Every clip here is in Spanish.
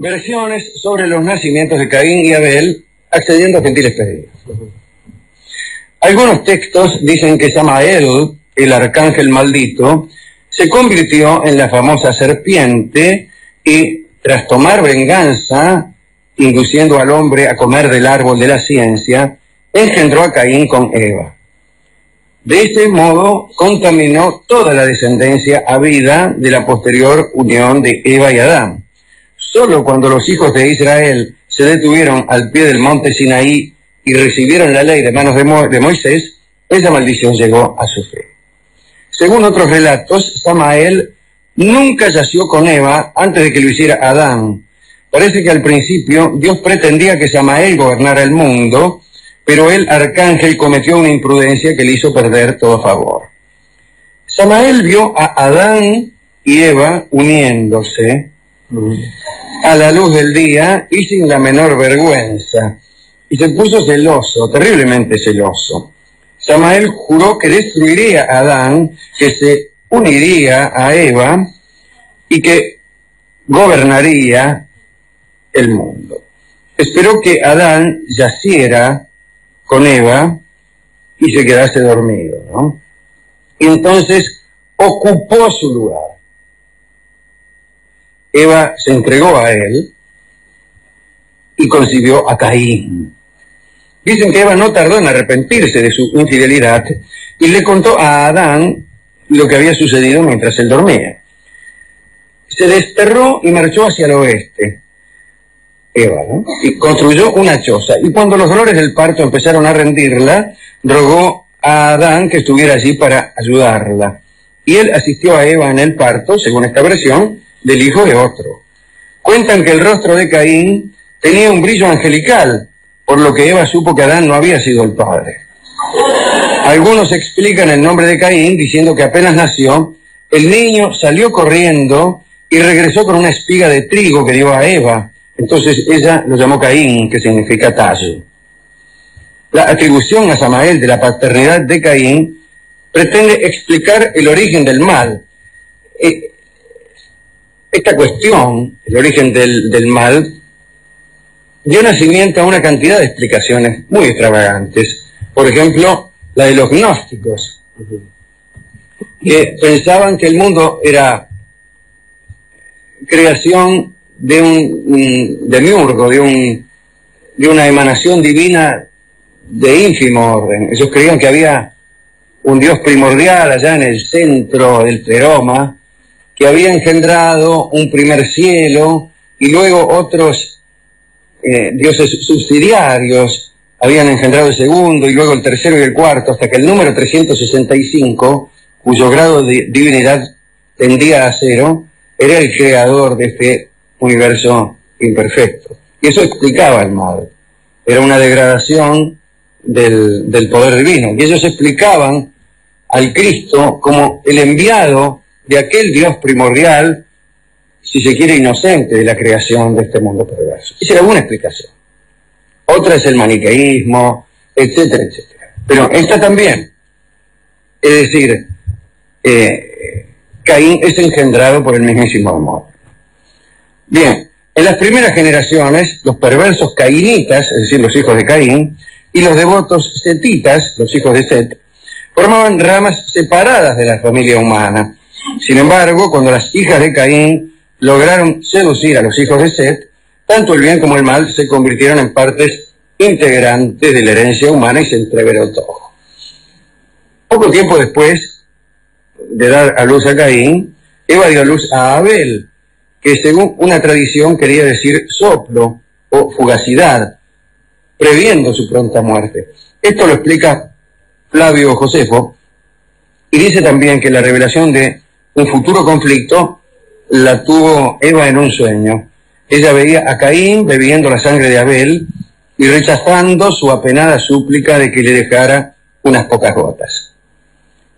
versiones sobre los nacimientos de Caín y Abel, accediendo a gentiles pedidos. Algunos textos dicen que Samael, el arcángel maldito, se convirtió en la famosa serpiente y, tras tomar venganza, induciendo al hombre a comer del árbol de la ciencia, engendró a Caín con Eva. De este modo contaminó toda la descendencia habida de la posterior unión de Eva y Adán. Solo cuando los hijos de Israel se detuvieron al pie del monte Sinaí y recibieron la ley de manos de Moisés, esa maldición llegó a su fin. Según otros relatos, Samael nunca yació con Eva antes de que lo hiciera Adán. Parece que al principio Dios pretendía que Samael gobernara el mundo, pero el arcángel cometió una imprudencia que le hizo perder todo favor. Samael vio a Adán y Eva uniéndose a la luz del día y sin la menor vergüenza, y se puso celoso, terriblemente celoso. Samael juró que destruiría a Adán, que se uniría a Eva y que gobernaría el mundo. Esperó que Adán yaciera con Eva y se quedase dormido, ¿no? Y entonces ocupó su lugar. Eva se entregó a él y concibió a Caín. Dicen que Eva no tardó en arrepentirse de su infidelidad y le contó a Adán lo que había sucedido mientras él dormía. Se desterró y marchó hacia el oeste, Eva, ¿no? Y construyó una choza. Y cuando los dolores del parto empezaron a rendirla, rogó a Adán que estuviera allí para ayudarla. Y él asistió a Eva en el parto, según esta versión, del hijo de otro. Cuentan que el rostro de Caín tenía un brillo angelical, por lo que Eva supo que Adán no había sido el padre. Algunos explican el nombre de Caín diciendo que apenas nació, el niño salió corriendo y regresó con una espiga de trigo que dio a Eva. Entonces ella lo llamó Caín, que significa tallo. La atribución a Samael de la paternidad de Caín pretende explicar el origen del mal. Esta cuestión, el origen del mal, dio nacimiento a una cantidad de explicaciones muy extravagantes. Por ejemplo, la de los gnósticos, que pensaban que el mundo era creación de un demiurgo, de una emanación divina de ínfimo orden. Ellos creían que había un Dios primordial allá en el centro del pleroma, que había engendrado un primer cielo y luego otros dioses subsidiarios habían engendrado el segundo y luego el tercero y el cuarto, hasta que el número 365, cuyo grado de divinidad tendía a 0, era el creador de este universo imperfecto. Y eso explicaba el mal. Era una degradación del poder divino. Y ellos explicaban al Cristo como el enviado de aquel Dios primordial, si se quiere inocente, de la creación de este mundo perverso. Esa era una explicación. Otra es el maniqueísmo, etcétera, etcétera. Pero esta también. Es decir, Caín es engendrado por el mismísimo amor. Bien, en las primeras generaciones, los perversos cainitas, es decir, los hijos de Caín, y los devotos setitas, los hijos de Set, formaban ramas separadas de la familia humana. Sin embargo, cuando las hijas de Caín lograron seducir a los hijos de Set, tanto el bien como el mal se convirtieron en partes integrantes de la herencia humana y se entreveró todo. Poco tiempo después de dar a luz a Caín, Eva dio a luz a Abel, que según una tradición quería decir soplo o fugacidad, previendo su pronta muerte. Esto lo explica Flavio Josefo, y dice también que la revelación de un futuro conflicto la tuvo Eva en un sueño. Ella veía a Caín bebiendo la sangre de Abel y rechazando su apenada súplica de que le dejara unas pocas gotas.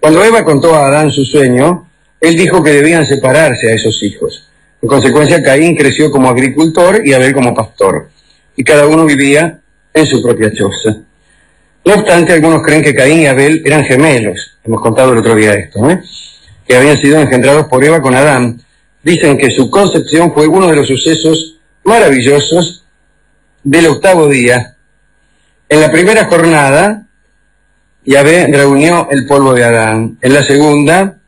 Cuando Eva contó a Adán su sueño, él dijo que debían separarse a esos hijos. En consecuencia, Caín creció como agricultor y Abel como pastor, y cada uno vivía en su propia choza. No obstante, algunos creen que Caín y Abel eran gemelos. Hemos contado el otro día esto, que habían sido engendrados por Eva con Adán. Dicen que su concepción fue uno de los sucesos maravillosos del octavo día. En la primera jornada, Yahvé reunió el polvo de Adán. En la segunda,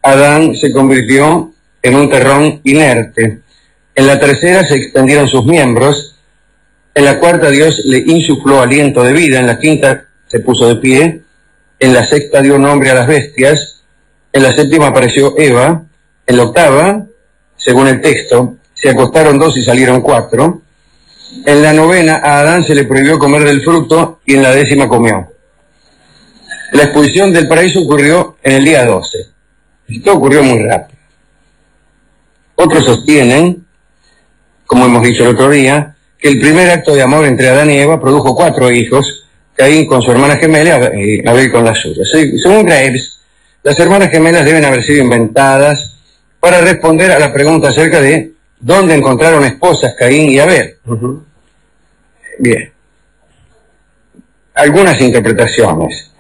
Adán se convirtió en un terrón inerte. En la tercera se extendieron sus miembros. En la cuarta Dios le insufló aliento de vida. En la quinta se puso de pie. En la sexta dio nombre a las bestias. En la séptima apareció Eva. En la octava, según el texto, se acostaron 2 y salieron 4. En la novena a Adán se le prohibió comer del fruto y en la 10ª comió. La expulsión del paraíso ocurrió en el día 12. Esto ocurrió muy rápido. Otros sostienen, como hemos dicho el otro día, que el primer acto de amor entre Adán y Eva produjo 4 hijos, Caín con su hermana gemela y Abel con la suya. Según Graves, las hermanas gemelas deben haber sido inventadas para responder a la pregunta acerca de dónde encontraron esposas Caín y Abel. Bien. Algunas interpretaciones.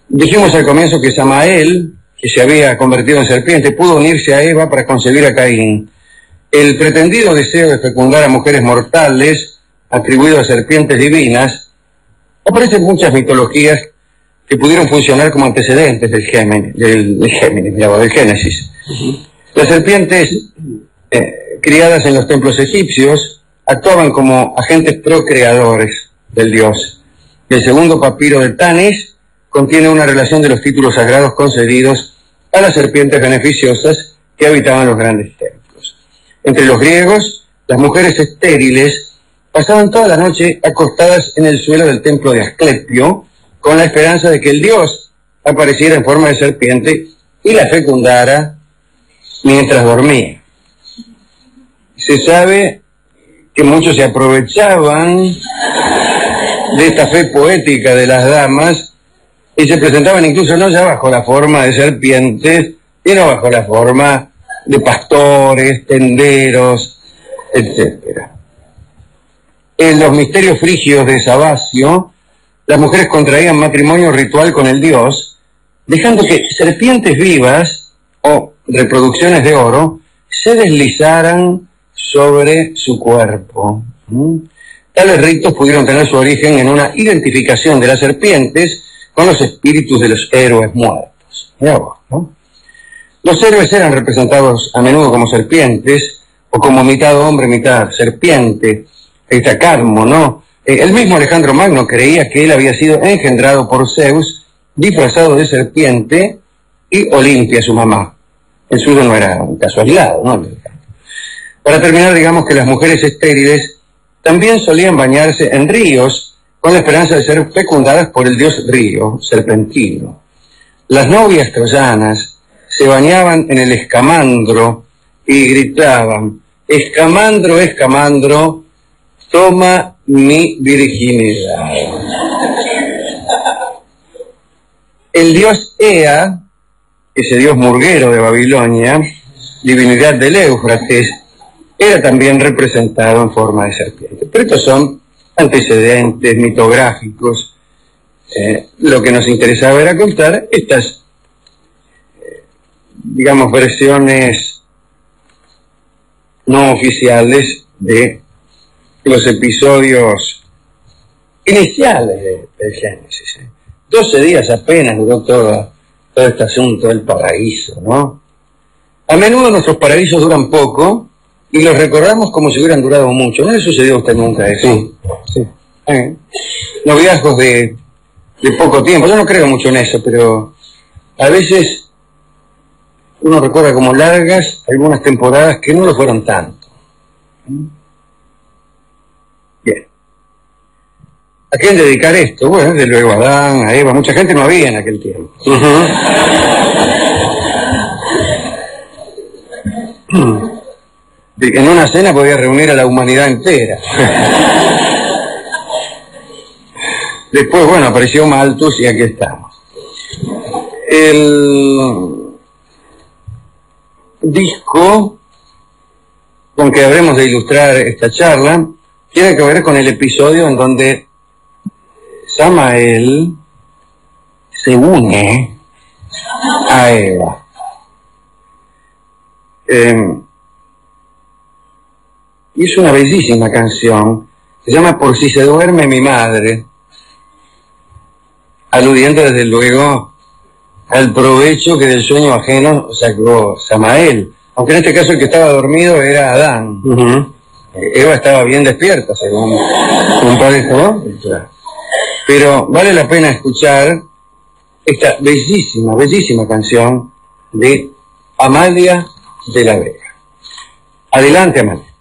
Dijimos al comienzo que Samael, que se había convertido en serpiente, pudo unirse a Eva para concebir a Caín. El pretendido deseo de fecundar a mujeres mortales, atribuido a serpientes divinas, aparece en muchas mitologías que pudieron funcionar como antecedentes del Génesis. Las serpientes criadas en los templos egipcios actuaban como agentes procreadores del dios. El segundo papiro de Tanis contiene una relación de los títulos sagrados concedidos a las serpientes beneficiosas que habitaban los grandes templos. Entre los griegos, las mujeres estériles pasaban toda la noche acostadas en el suelo del templo de Asclepio, con la esperanza de que el dios apareciera en forma de serpiente y la fecundara mientras dormía. Se sabe que muchos se aprovechaban de esta fe poética de las damas y se presentaban incluso no ya bajo la forma de serpientes, sino bajo la forma de pastores, tenderos, etc. En los misterios frigios de Sabasio, las mujeres contraían matrimonio ritual con el dios, dejando que serpientes vivas o reproducciones de oro se deslizaran sobre su cuerpo. Tales ritos pudieron tener su origen en una identificación de las serpientes con los espíritus de los héroes muertos. Mirá vos, ¿no? Los héroes eran representados a menudo como serpientes, o como mitad hombre, mitad serpiente. Está Cadmo, ¿no? El mismo Alejandro Magno creía que él había sido engendrado por Zeus, disfrazado de serpiente, y Olimpia, su mamá. El suyo no era un casualidad, ¿no? Para terminar, digamos que las mujeres estériles también solían bañarse en ríos con la esperanza de ser fecundadas por el dios río, Serpentino. Las novias troyanas se bañaban en el Escamandro y gritaban: Escamandro, Escamandro, toma mi virginidad. El dios Ea, ese dios murguero de Babilonia, divinidad del Éufrates, era también representado en forma de serpiente. Pero estos son antecedentes mitográficos. Lo que nos interesaba era contar estas, digamos, versiones no oficiales de los episodios iniciales del Génesis. 12 días apenas duró todo este asunto del paraíso, ¿no? A menudo nuestros paraísos duran poco y los recordamos como si hubieran durado mucho. ¿No le sucedió a usted nunca eso? Sí. Noviazgos de poco tiempo. Yo no creo mucho en eso, pero a veces uno recuerda como largas algunas temporadas que no lo fueron tanto. Bien. ¿A quién dedicar esto? Bueno, desde luego a Adán, a Eva. Mucha gente no había en aquel tiempo. En una cena podía reunir a la humanidad entera. Después, bueno, apareció Malthus y aquí estamos. El disco con que habremos de ilustrar esta charla tiene que ver con el episodio en donde Samael se une a Eva. y es una bellísima canción. Se llama Por si se duerme mi madre, aludiendo desde luego al provecho que del sueño ajeno sacó Samael, aunque en este caso el que estaba dormido era Adán. Eva estaba bien despierta, según un padre, ¿no? Pero vale la pena escuchar esta bellísima, bellísima canción de Amalia de la Vega. Adelante, Amalia.